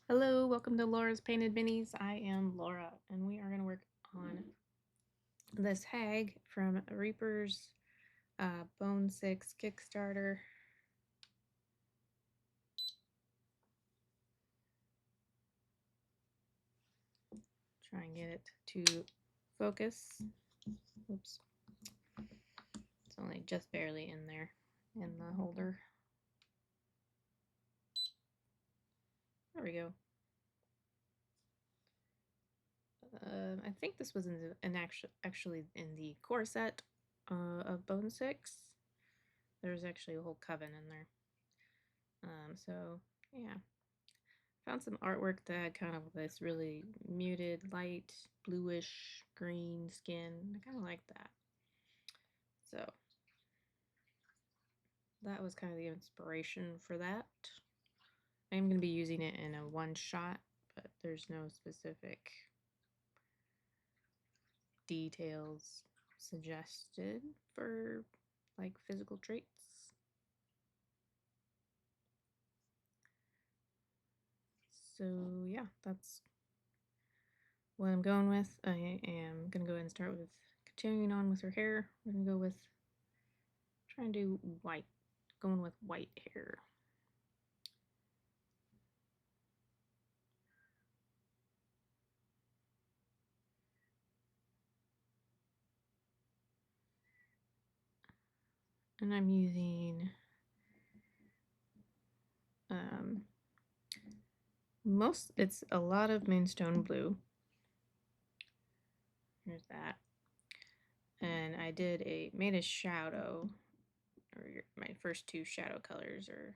Hello, welcome to Laura's Painted Minis. I am Laura, and we are going to work on this hag from Reaper's Bone 6 Kickstarter. Try and get it to focus. Oops. It's only just barely in there in the holder. There we go. I think this was actually in the core set of Bone 6. There's actually a whole coven in there. So yeah, found some artwork that had kind of this really muted, light, bluish, green skin. I kind of like that. So that was kind of the inspiration for that. I'm going to be using it in a one shot, but there's no specific details suggested for like physical traits. So yeah, that's what I'm going with. I am going to go ahead and start with continuing on with her hair. We're going to go with trying to do white, going with white hair. And I'm using it's a lot of Moonstone Blue. Here's that. And I made a shadow, or my first two shadow colors are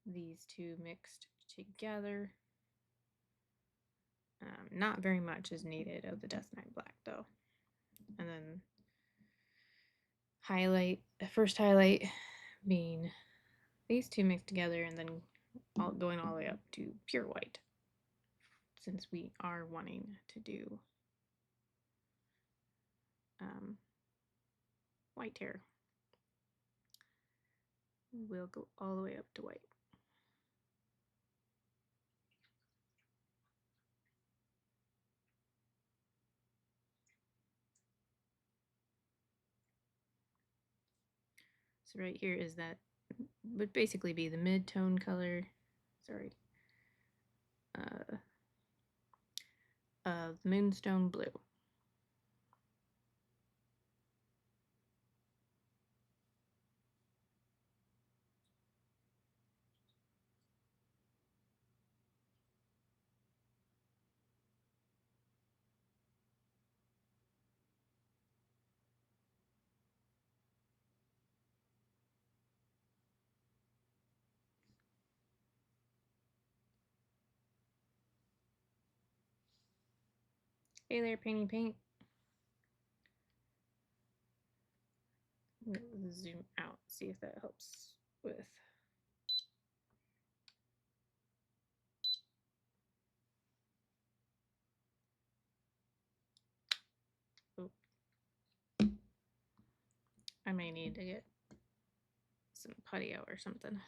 these two mixed together. Not very much is needed of the Death Knight Black though. And then first highlight being these two mixed together, and then going all the way up to pure white, since we are wanting to do white hair. We'll go all the way up to white. So right here is that would basically be the mid-tone color, of Moonstone Blue. Hey there, Painty Paint. Zoom out, see if that helps with. Oh. I may need to get some putty out or something.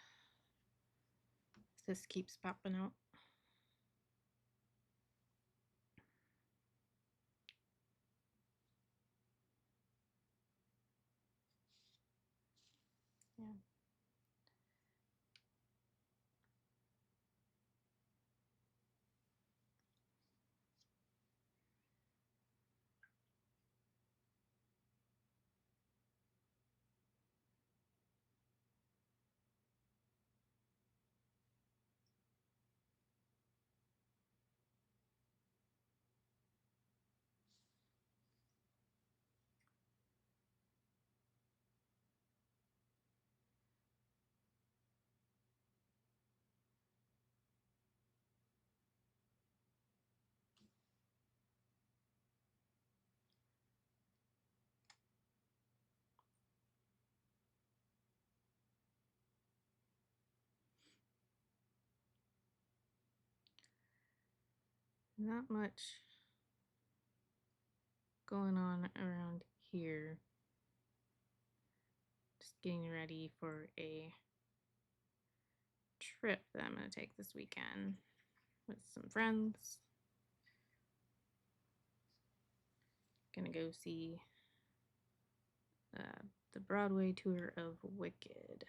This keeps popping out. Yeah. Not much going on around here. Just getting ready for a trip that I'm going to take this weekend. with some friends. Gonna go see the Broadway tour of Wicked.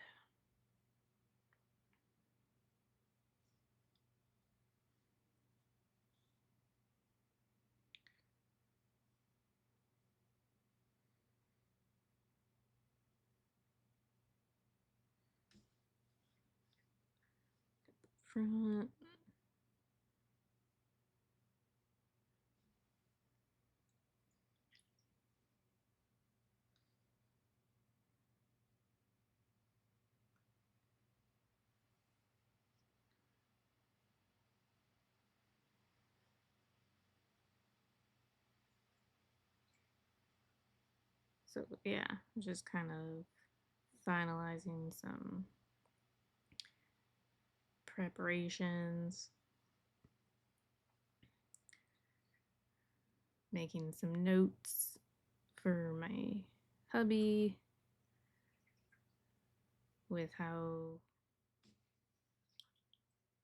Front. So yeah, just kind of finalizing some preparations, making some notes for my hubby with how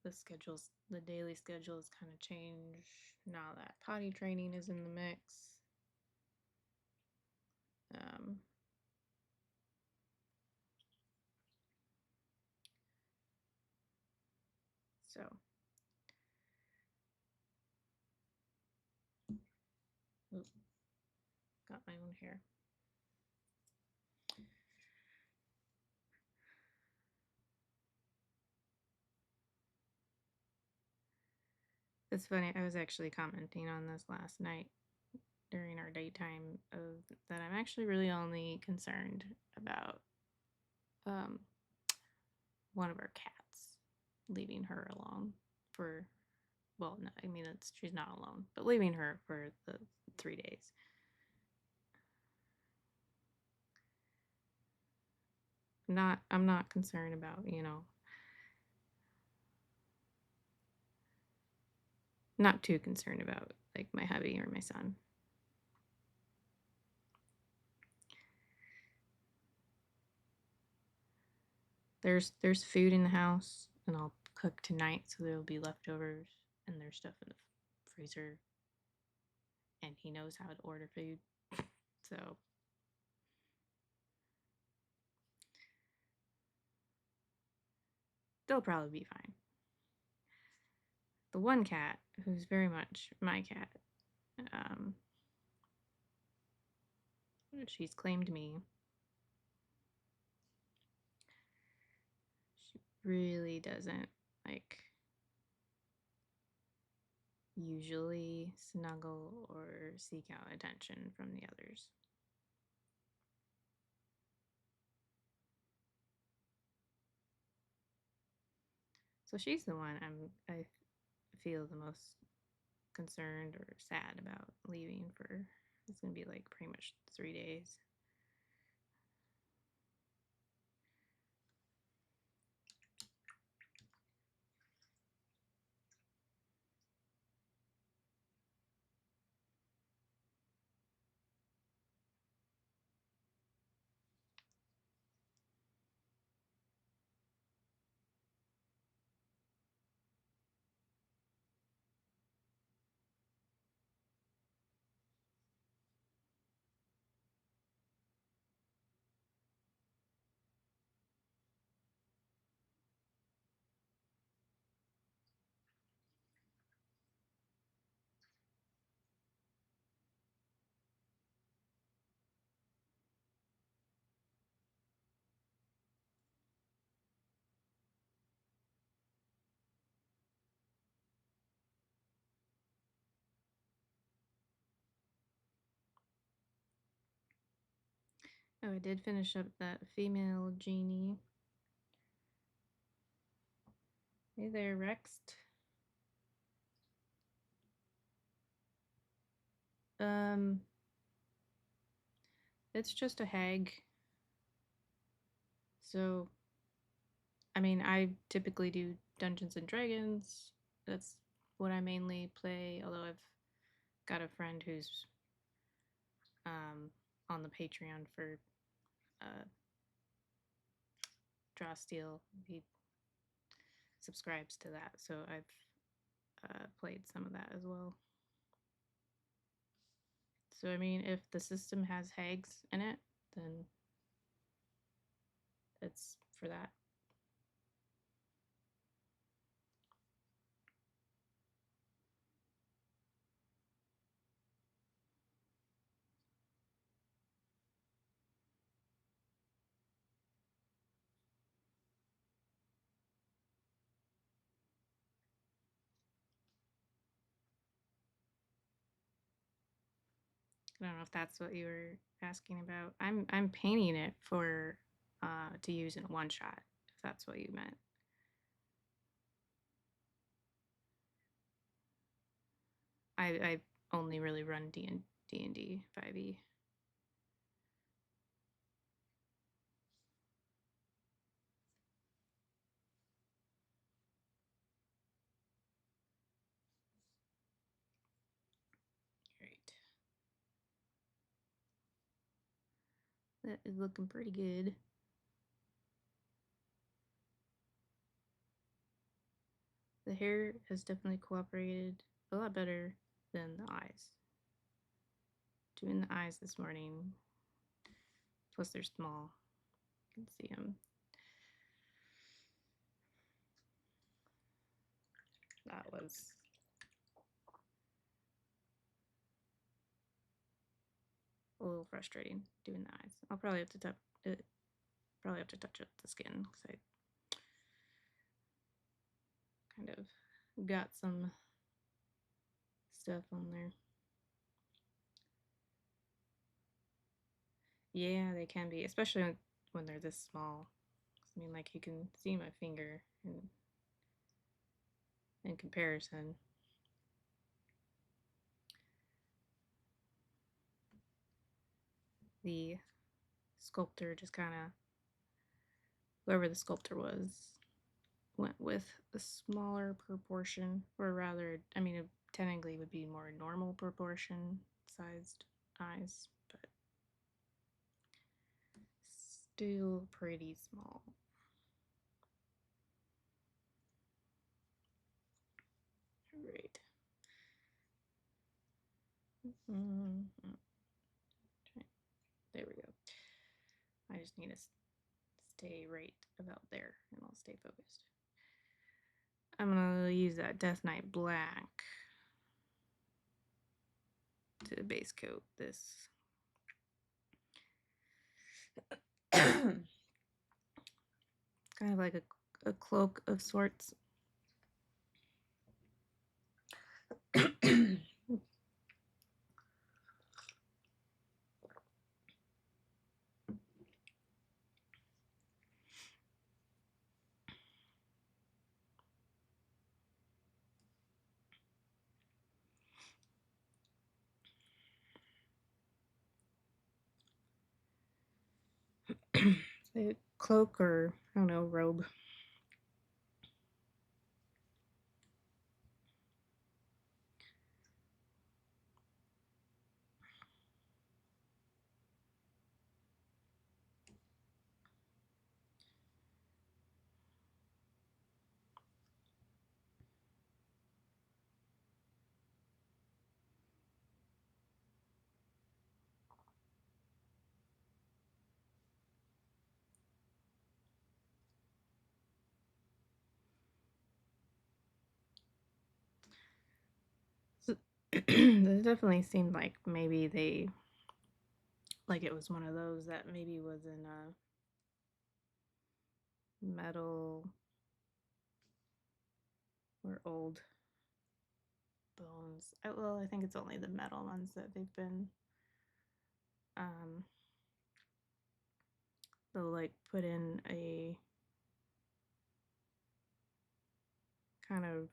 the daily schedule is kind of changed now that potty training is in the mix. Um, so Oop, got my own hair. It's funny, I was actually commenting on this last night during our daytime of that I'm actually really only concerned about um, one of our cats, leaving her alone for, well, no, I mean, she's not alone, but leaving her for the 3 days. I'm not concerned about, not too concerned about like my hubby or my son. There's food in the house, and I'll cook tonight, so there'll be leftovers, and there's stuff in the freezer, and he knows how to order food, so they'll probably be fine. The one cat, who's very much my cat, um, she's claimed me. She really doesn't like usually snuggle or seek out attention from the others. So she's the one I feel the most concerned or sad about leaving for. It's gonna be like pretty much 3 days. Oh, I did finish up that female genie. Hey there, Rex. Um, it's just a hag. So, I mean, I typically do Dungeons and Dragons. That's what I mainly play, although I've got a friend who's on the Patreon for Draw Steel. He subscribes to that, so I've played some of that as well. So I mean, if the system has hags in it, then it's for that. I don't know if that's what you were asking about. I'm painting it for to use in a one shot, if that's what you meant. I only really run D&D 5e. Right. That is looking pretty good. The hair has definitely cooperated a lot better than the eyes. Doing the eyes this morning, plus they're small. You can see them. That was a little frustrating doing the eyes. I'll probably have to touch up the skin because I kind of got some stuff on there. Yeah, they can be, especially when they're this small. I mean, like you can see my finger in comparison. The sculptor just kind of, whoever the sculptor was, went with a smaller proportion, or rather, I mean, it technically would be more normal proportion sized eyes, but still pretty small. Right. There we go. I just need to stay right about there and I'll stay focused. I'm gonna use that Death Knight Black to base coat this. Kind of like a cloak of sorts. A cloak or, I don't know, robe. It definitely seemed like maybe they, like it was one of those that maybe was in a metal or old bones. Well, I think it's only the metal ones that they've been, they'll like put in a kind of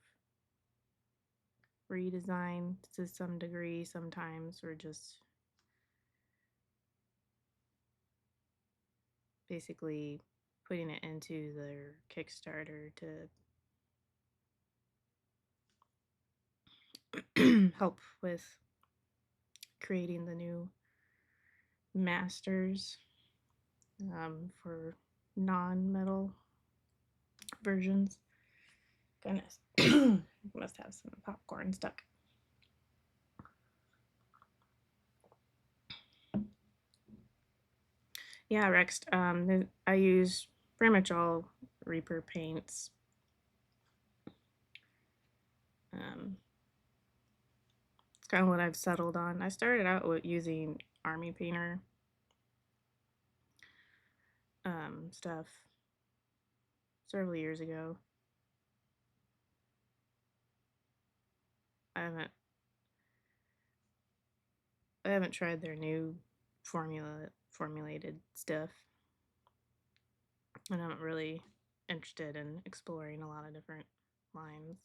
redesign to some degree sometimes, or just basically putting it into their Kickstarter to help with creating the new masters for non-metal versions. Goodness. Must have some popcorn stuck. Yeah, Rex. I use pretty much all Reaper paints. Um, it's kind of what I've settled on. I started out with using Army Painter stuff several years ago. I haven't I haven't tried their new formulated stuff, and I'm not really interested in exploring a lot of different lines.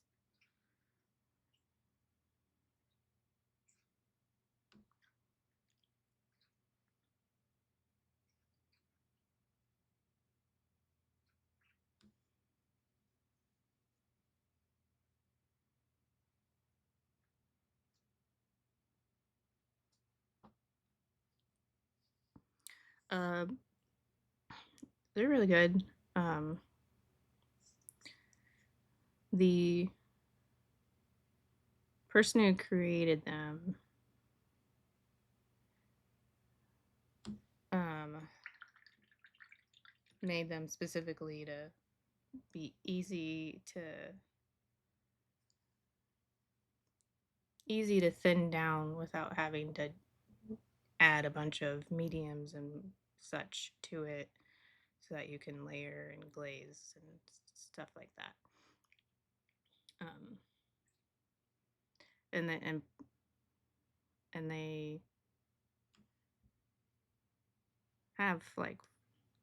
Uh, they're really good. Um, the person who created them um, made them specifically to be easy to thin down without having to add a bunch of mediums and such to it, so that you can layer and glaze and stuff like that. Um, and then and they have like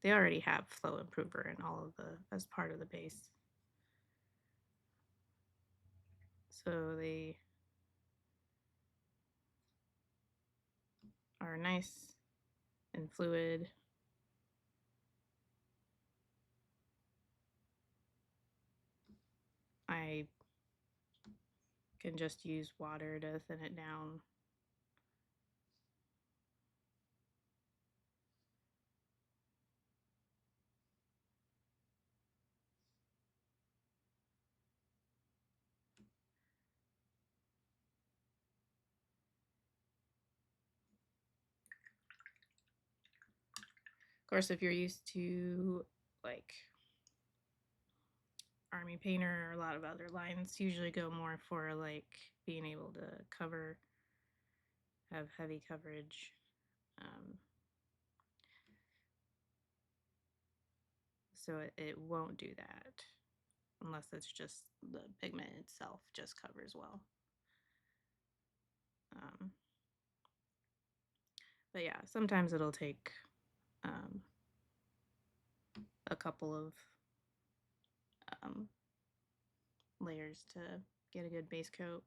they already have flow improver in all of the as part of the base, so they are nice and fluid. I can just use water to thin it down. Of course, if you're used to like Army Painter or a lot of other lines, usually go more for like being able to have heavy coverage. Um, so it won't do that unless it's just the pigment itself just covers well. Um, but yeah, sometimes it'll take um, a couple of um, layers to get a good base coat.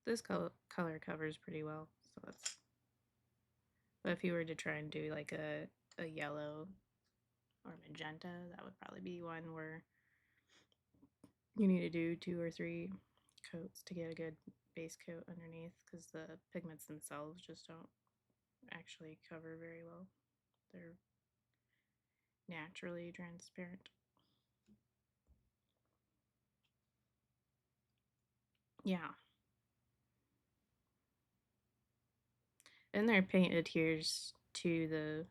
This color covers pretty well, so that's. But if you were to try and do like a yellow or magenta, that would probably be one where you need to do 2 or 3 coats to get a good base coat underneath, because the pigments themselves just don't actually cover very well. They're naturally transparent. Yeah. And their paint adheres to the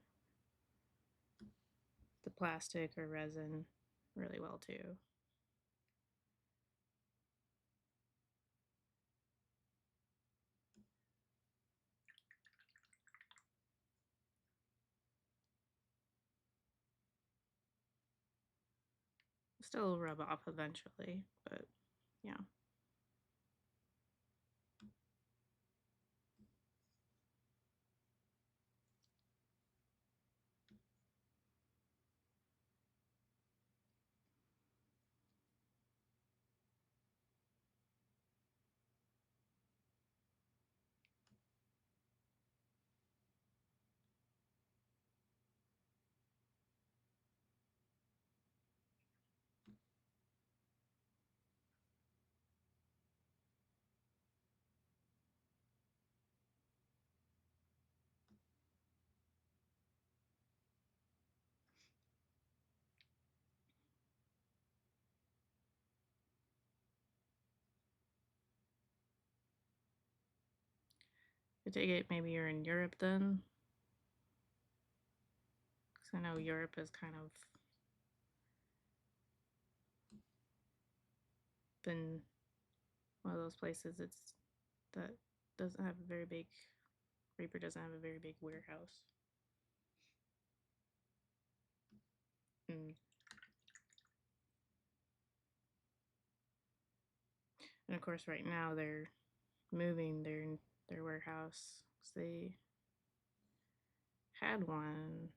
plastic or resin really well too. Still rub off eventually, but yeah. I take it maybe you're in Europe then? Because I know Europe is kind of been one of those places that doesn't have a very big, Reaper doesn't have a very big warehouse. Mm. And of course, right now they're moving their warehouse. They had one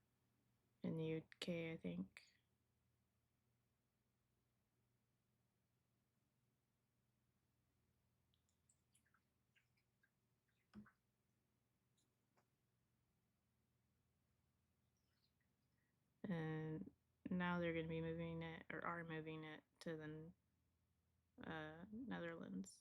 in the UK, I think. And now they're going to be moving it, or are moving it, to the Netherlands.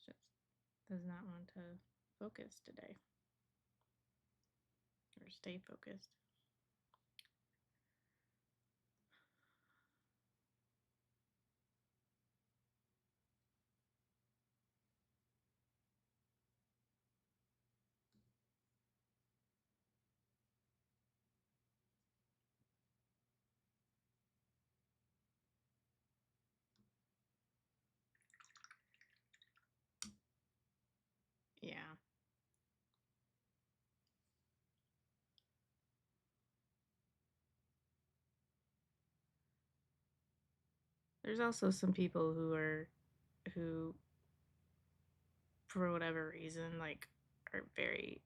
Just does not want to focus today or stay focused. Yeah. There's also some people who for whatever reason like are very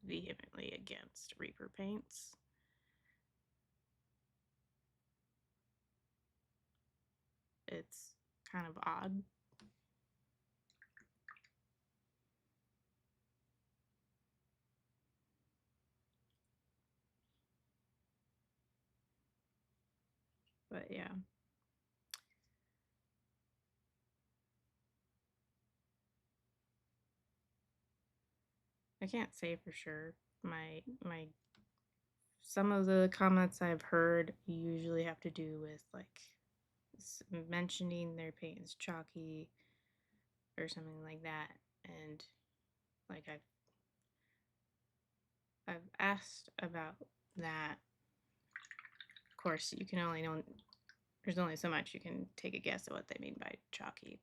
vehemently against Reaper paints. It's kind of odd. But yeah. I can't say for sure. My some of the comments I've heard usually have to do with like mentioning their paint is chalky or something like that, and like I've asked about that. Of course, you can only know there's only so much you can take a guess at what they mean by chalky.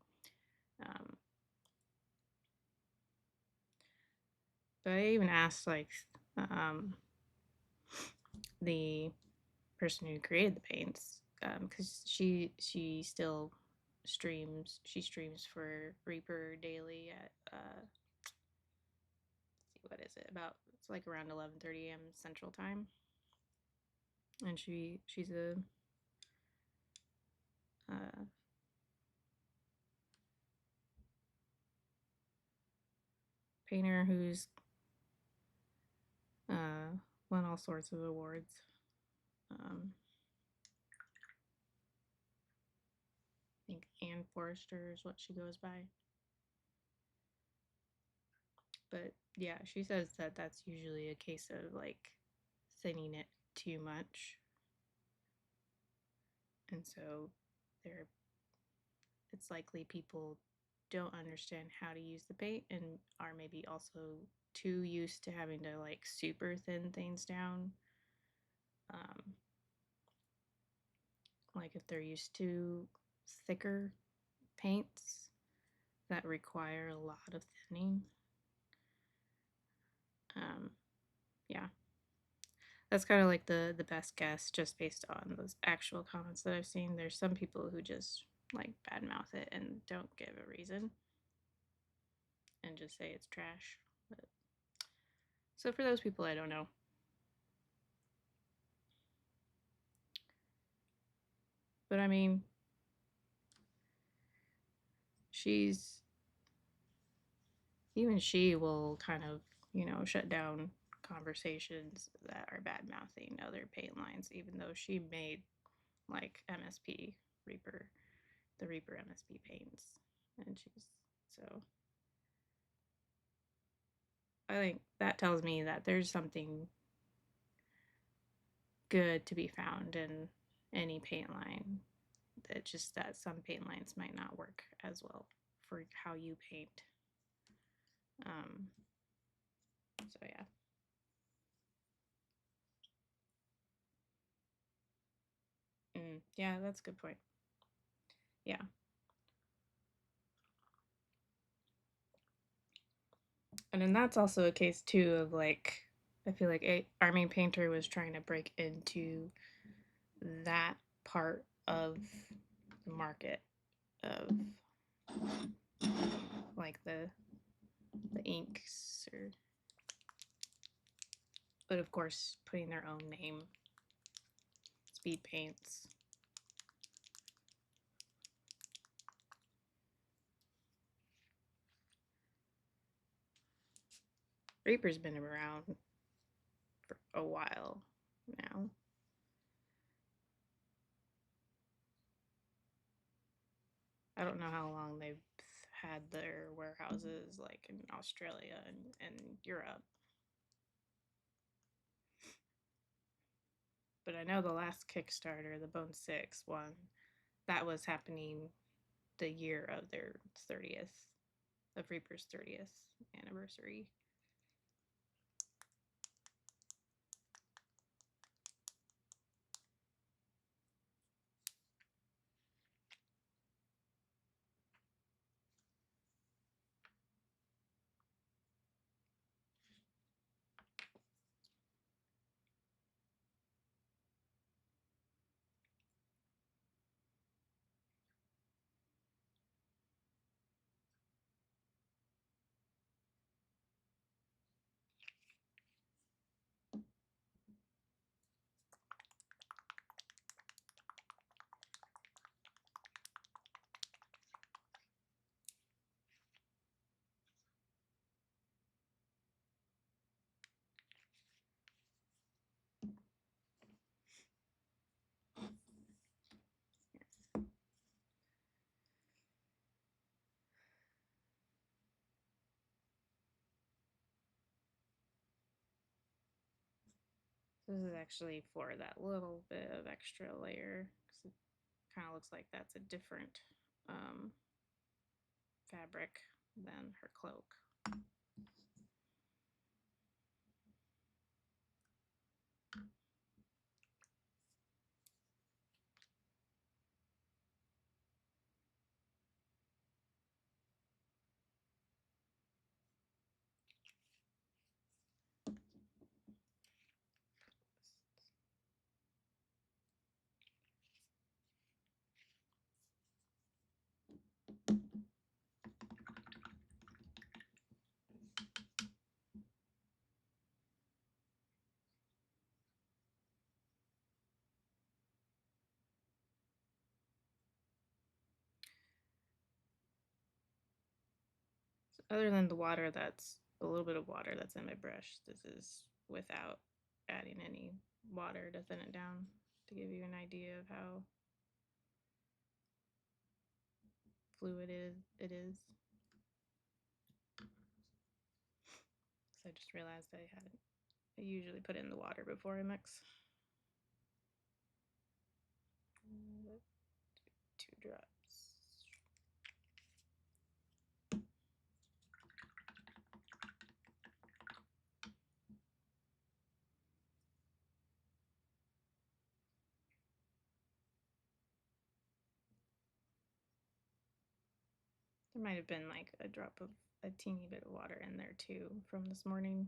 But I even asked like the person who created the paints because she still streams. She streams for Reaper daily at let's see, what is it, about, it's like around 11:30 a.m. Central Time, and she's a uh, painter who's won all sorts of awards. I think Ann Forrester is what she goes by. But yeah, she says that that's usually a case of like thinning it too much. And so there it's likely people don't understand how to use the paint and are maybe also too used to having to like super thin things down. Um, like if they're used to thicker paints that require a lot of thinning. Yeah, that's kind of like the best guess just based on those actual comments that I've seen. There's some people who just like badmouth it and don't give a reason and just say it's trash. But, so for those people, I don't know. But I mean, she's even she will kind of, shut down conversations that are bad mouthing other paint lines, even though she made like MSP Reaper, the Reaper MSP paints. And she's so I think that tells me that there's something good to be found in any paint line. It's just that some paint lines might not work as well for how you paint. So yeah. Yeah, that's a good point. Yeah. And then that's also a case too of like I feel like Army Painter was trying to break into that part of the market of like the inks or but of course putting their own name speed paints. Reaper's been around for a while now. I don't know how long they've had their warehouses like in Australia and Europe. But I know the last Kickstarter, the Bone 6 one, that was happening the year of their 30th, of Reaper's 30th anniversary. This is actually for that little bit of extra layer because it kind of looks like that's a different fabric than her cloak. So other than the water that's a little bit of water that's in my brush, this is without adding any water to thin it down to give you an idea of how fluid it is. So I just realized I hadn't. I usually put it in the water before I mix. 2 drops. There might have been like a drop of a teeny bit of water in there too from this morning.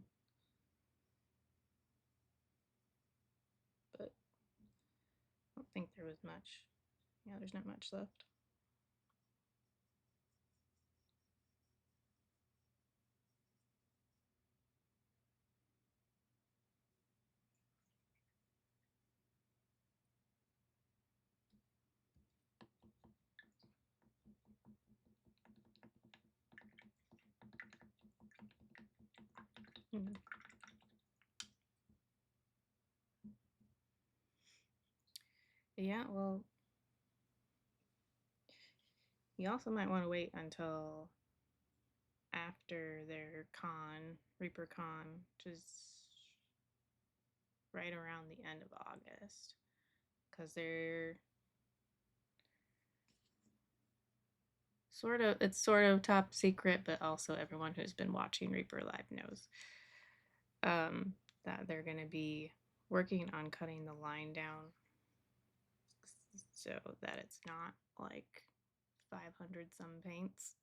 But I don't think there was much. Yeah, there's not much left. Yeah, well, you also might want to wait until after their con, Reaper Con, which is right around the end of August, because they're it's sort of top secret, but also everyone who's been watching Reaper Live knows that they're going to be working on cutting the line down so that it's not like 500 some paints.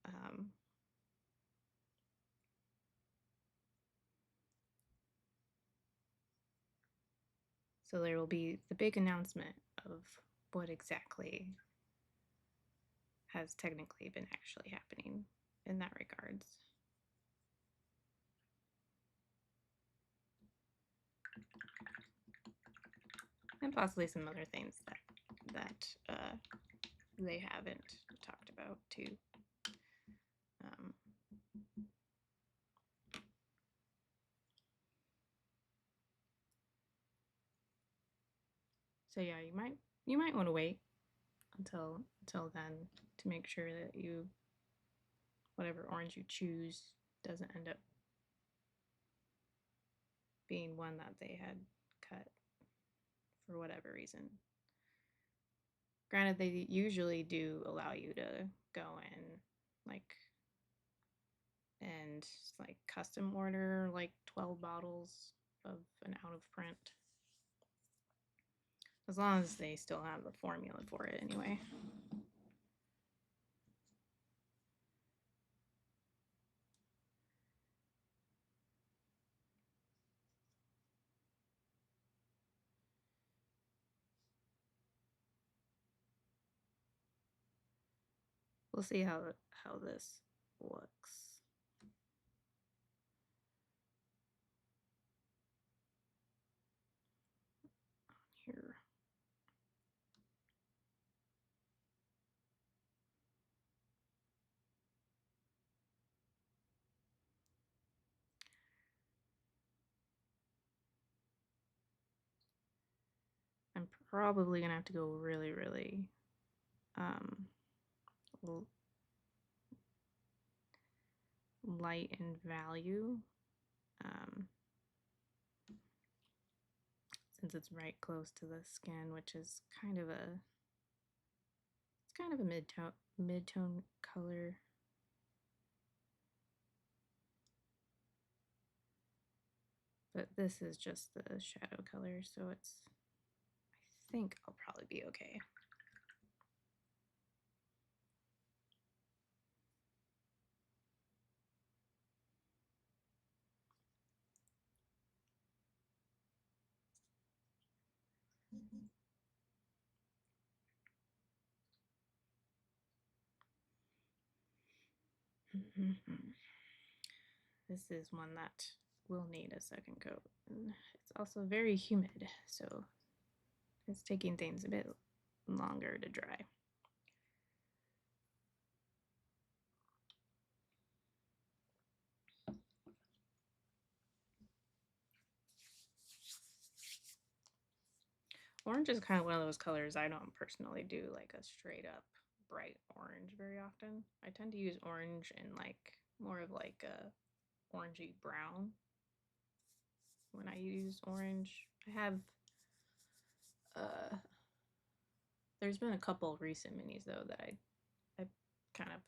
um, so there will be the big announcement of what exactly has technically been actually happening in that regards. And possibly some other things that they haven't talked about too. So yeah, you might want to wait until then to make sure that whatever orange you choose doesn't end up being one that they had cut for whatever reason. Granted, they usually do allow you to go in like and like custom order like 12 bottles of an out of print, as long as they still have the formula for it anyway. We'll see how this looks. Here. I'm probably gonna have to go really, really light in value, since it's right close to the skin, which is kind of a mid-tone color. But this is just the shadow color, so I think I'll probably be okay. This is one that will need a second coat. And it's also very humid, so it's taking things a bit longer to dry. Orange is kind of one of those colors I don't personally do like a straight up bright orange very often. I tend to use orange in like more of like a orangey brown when I use orange. I have there's been a couple recent minis though that I kind of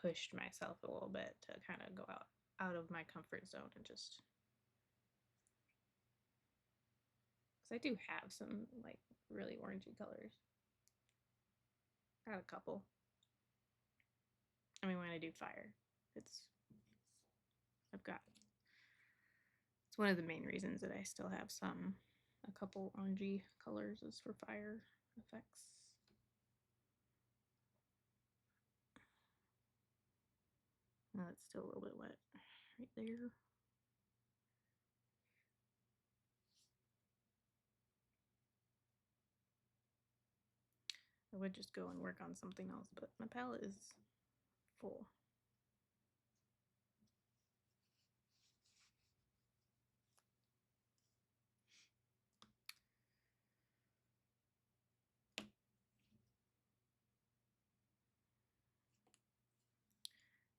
pushed myself a little bit to kind of go out of my comfort zone and just because I do have some like really orangey colors. Got a couple. I mean, when I do fire, I've got it's one of the main reasons that I still have a couple orangey colors is for fire effects. Now it's still a little bit wet right there. I would just go and work on something else, but my palette is full.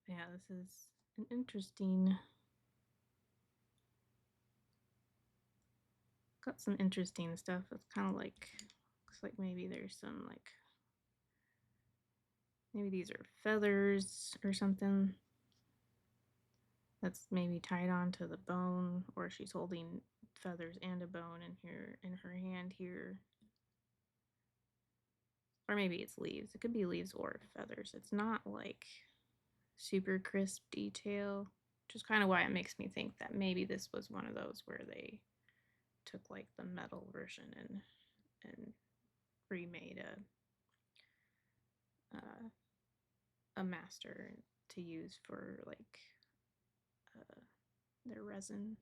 Yeah, this is an interesting, got some interesting stuff. It's kind of like, looks like maybe there's some like, maybe these are feathers or something that's maybe tied onto the bone, or she's holding feathers and a bone in her hand here. Or maybe it's leaves. It could be leaves or feathers. It's not like super crisp detail, which is kind of why it makes me think that maybe this was one of those where they took like the metal version and remade a master to use for like their resin.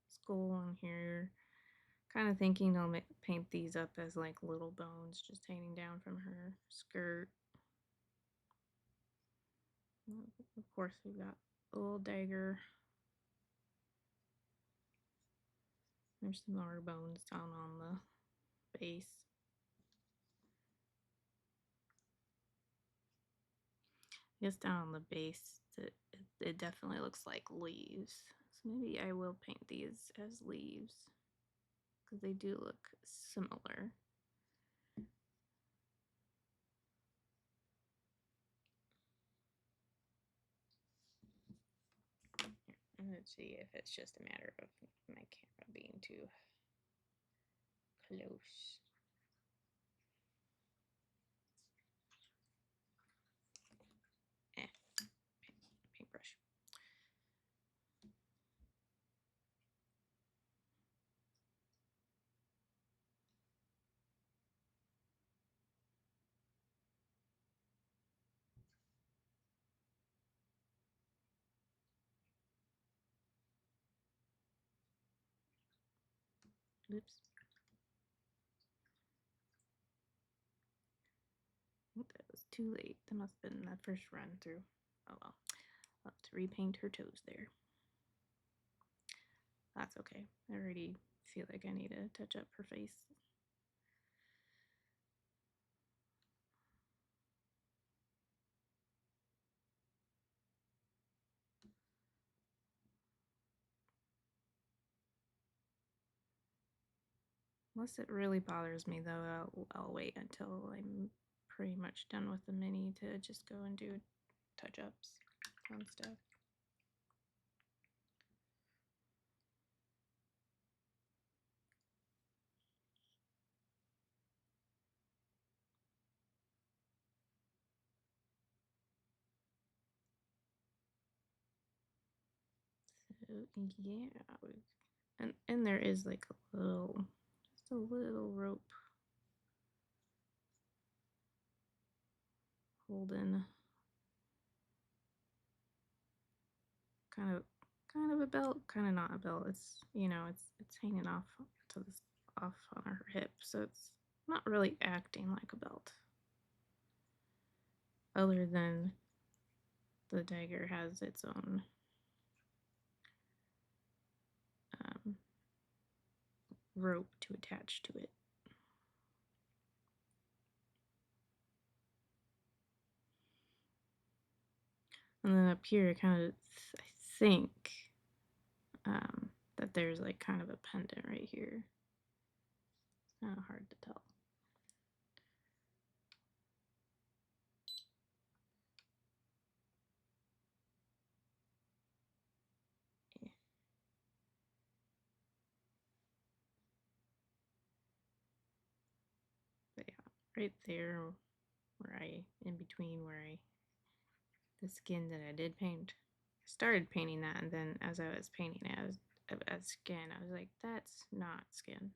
Skull on here. Kind of thinking I'll paint these up as like little bones just hanging down from her skirt. Of course, we've got a little dagger. There's some more bones down on the base. I guess down on the base, it definitely looks like leaves. So maybe I will paint these as leaves because they do look similar. Let's see if it's just a matter of my camera being too close. Paintbrush. Oops. That was too late. That must have been that first run through. Oh well. I'll have to repaint her toes there. That's okay. I already feel like I need to touch up her face. Unless it really bothers me though, I'll wait until I'm pretty much done with the mini to just go and do touch-ups on stuff. So yeah, and there is like a little, just a little rope holding kind of a belt, kind of not a belt. It's, you know, it's hanging off to this off on her hip, so it's not really acting like a belt. Other than the dagger has its own rope to attach to it. And then up here, I think that there's like kind of a pendant right here. It's kind of hard to tell. Yeah. But yeah, right there, in between the skin that I did paint. I started painting that, and then as I was painting it, as skin, I was like, that's not skin.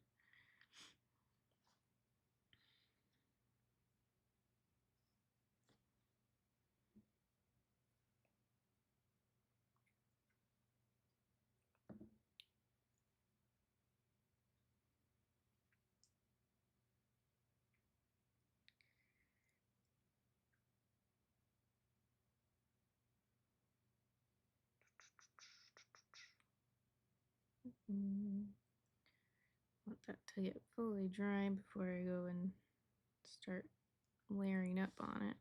Want that to get fully dry before I go and start layering up on it.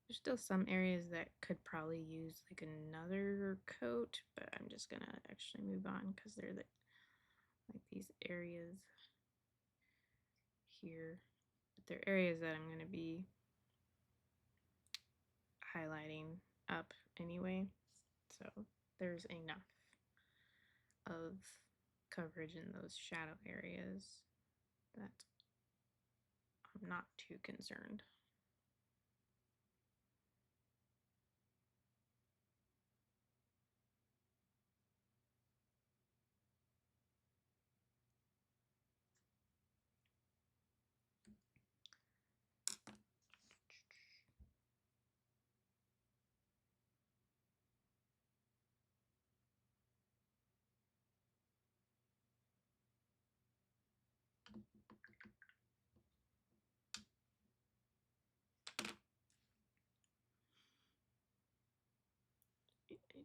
There's still some areas that could probably use like another coat, but I'm just gonna actually move on because they're like these areas here. But they're areas that I'm gonna be highlighting up anyway, so there's enough of coverage in those shadow areas that I'm not too concerned. Right.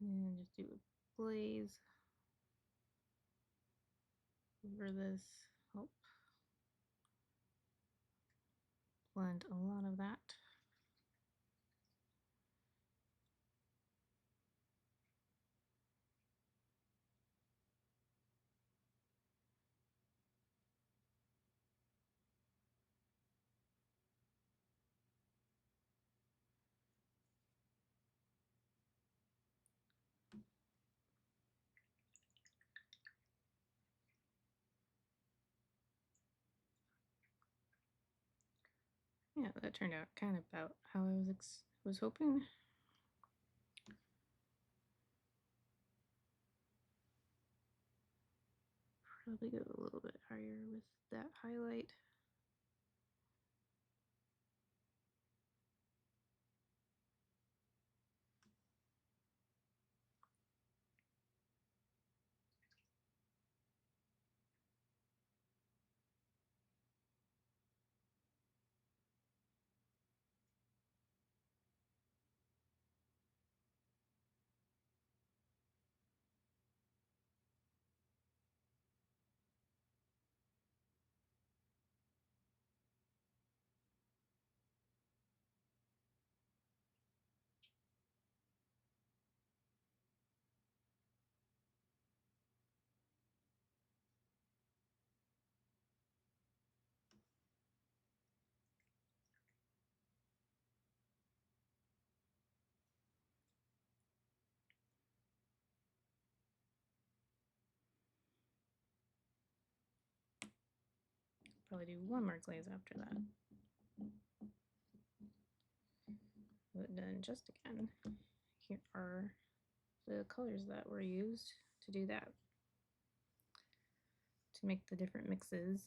And just do a glaze over this. Oh, blend a lot of that. Yeah, that turned out kind of about how I was hoping. Probably go a little bit higher with that highlight. Probably do one more glaze after that. But then just again, here are the colors that were used to do that, to make the different mixes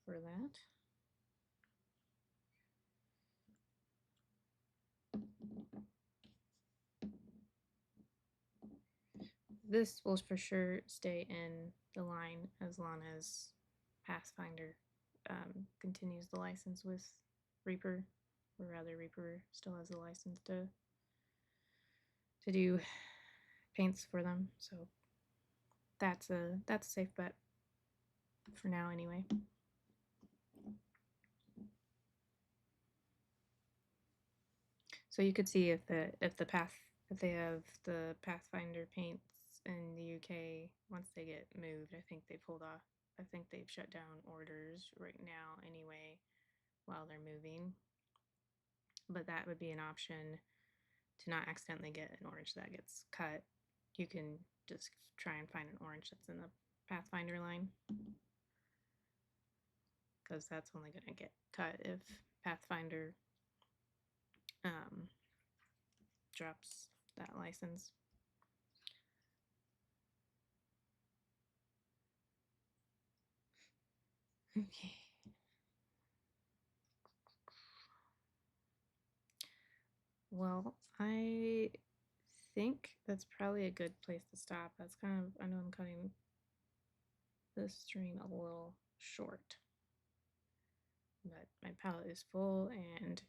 for that. This will for sure stay in the line as long as Pathfinder continues the license with Reaper, or rather Reaper still has the license to do paints for them. So that's a safe bet for now anyway. So you could see if they have the Pathfinder paints in the UK, once they get moved, I think they've shut down orders right now anyway while they're moving. But that would be an option to not accidentally get an orange that gets cut. You can just try and find an orange that's in the Pathfinder line, because that's only going to get cut if Pathfinder drops that license. Okay. Well, I think that's probably a good place to stop. That's kind of, I know I'm cutting this stream a little short, but my palette is full and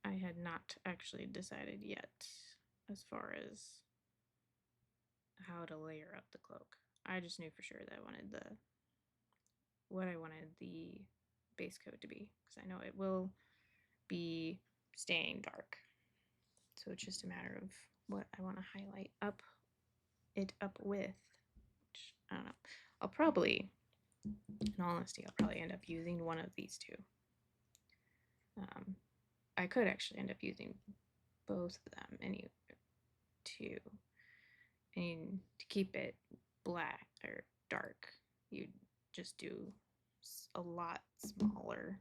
I had not actually decided yet as far as how to layer up the cloak. I just knew for sure that I wanted what I wanted the base coat to be, because I know it will be staying dark. So it's just a matter of what I want to highlight it up with, which I don't know. I'll probably, in all honesty, I'll probably end up using one of these two. I could actually end up using both of them, any two. And to keep it black or dark, you just do a lot smaller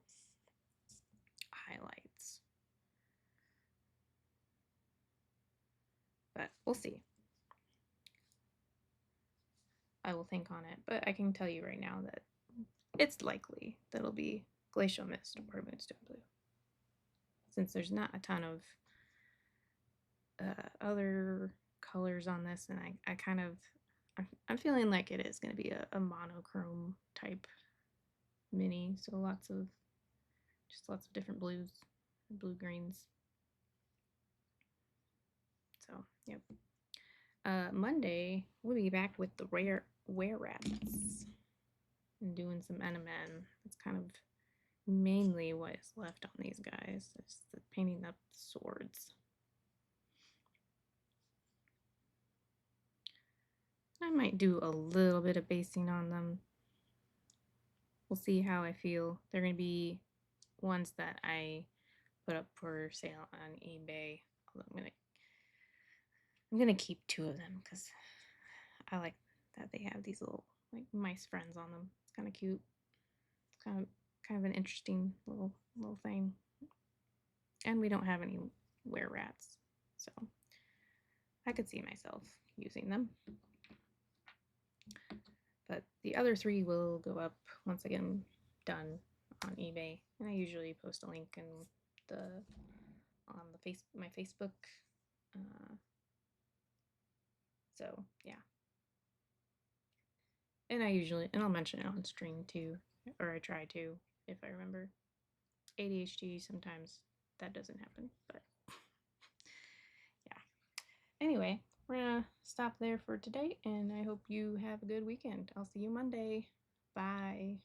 highlights. But we'll see. I will think on it, but I can tell you right now that it's likely that it'll be Glacial Mist or Moonstone Blue, since there's not a ton of other colors on this, and I kind of, I'm feeling like it is going to be a monochrome type mini, so lots of different blues, blue greens. So, yep. Monday, we'll be back with the rare were rats and doing some NMN. That's kind of mainly what is left on these guys. It's the painting up the swords. I might do a little bit of basing on them. We'll see how I feel. They're going to be ones that I put up for sale on eBay. I'm gonna keep 2 of them because I like that they have these little like mice friends on them. It's kind of cute. It's kind of an interesting little thing. And we don't have any were rats, so I could see myself using them. But the other 3 will go up once I get them done on eBay, and I usually post a link in my Facebook. So yeah, and I'll mention it on stream too, or I try to if I remember. ADHD sometimes that doesn't happen, but yeah. Anyway, we're gonna stop there for today, and I hope you have a good weekend. I'll see you Monday. Bye.